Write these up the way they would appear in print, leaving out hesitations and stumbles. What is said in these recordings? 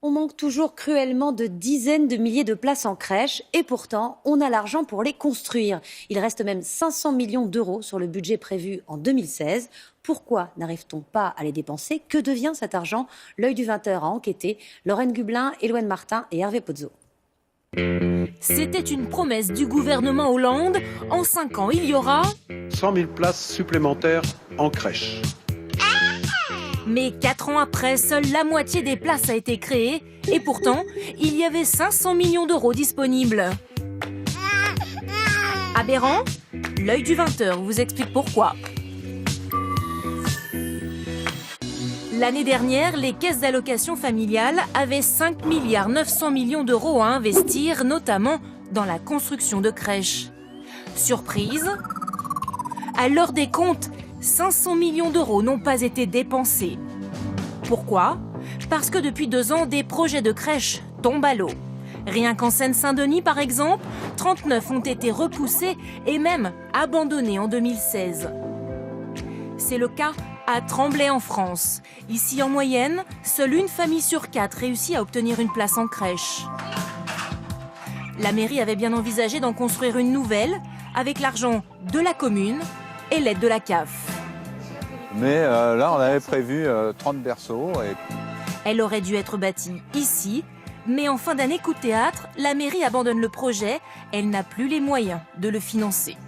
On manque toujours cruellement de dizaines de milliers de places en crèche et pourtant, on a l'argent pour les construire. Il reste même 500 millions d'euros sur le budget prévu en 2016. Pourquoi n'arrive-t-on pas à les dépenser? Que devient cet argent? L'œil du 20h a enquêté. Lorraine Gublin, Éloine Martin et Hervé Pozzo. C'était une promesse du gouvernement Hollande. En 5 ans, il y aura 100 000 places supplémentaires en crèche. Mais 4 ans après, seule la moitié des places a été créée. Et pourtant, il y avait 500 millions d'euros disponibles. Aberrant? L'œil du 20h vous explique pourquoi. L'année dernière, les caisses d'allocation familiale avaient 5 milliards 900 millions d'euros à investir, notamment dans la construction de crèches. Surprise, à l'heure des comptes, 500 millions d'euros n'ont pas été dépensés. Pourquoi? Parce que depuis 2 ans, des projets de crèches tombent à l'eau. Rien qu'en Seine-Saint-Denis, par exemple, 39 ont été repoussés et même abandonnés en 2016. C'est le cas à Tremblay en France. Ici, en moyenne, seule une famille sur 4 réussit à obtenir une place en crèche. La mairie avait bien envisagé d'en construire une nouvelle avec l'argent de la commune et l'aide de la CAF. Mais là, on avait prévu 30 berceaux. Elle aurait dû être bâtie ici, mais en fin d'année coup de théâtre, la mairie abandonne le projet. Elle n'a plus les moyens de le financer.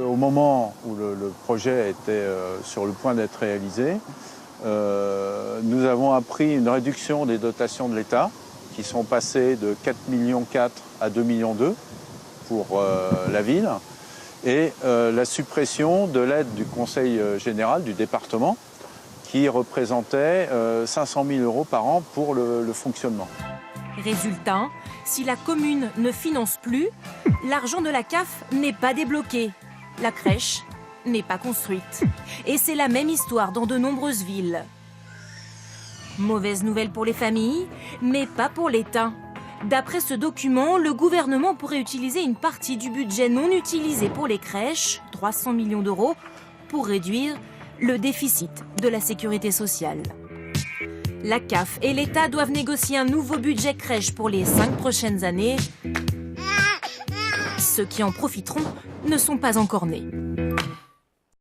Au moment où le projet était sur le point d'être réalisé, nous avons appris une réduction des dotations de l'État qui sont passées de 4,4 millions à 2,2 millions pour la ville et la suppression de l'aide du Conseil général du département qui représentait 500 000 euros par an pour le fonctionnement. Résultat, si la commune ne finance plus, l'argent de la CAF n'est pas débloqué. La crèche n'est pas construite. Et c'est la même histoire dans de nombreuses villes. Mauvaise nouvelle pour les familles, mais pas pour l'État. D'après ce document, le gouvernement pourrait utiliser une partie du budget non utilisé pour les crèches, 300 millions d'euros, pour réduire le déficit de la sécurité sociale. La CAF et l'État doivent négocier un nouveau budget crèche pour les 5 prochaines années. Ceux qui en profiteront ne sont pas encore nés.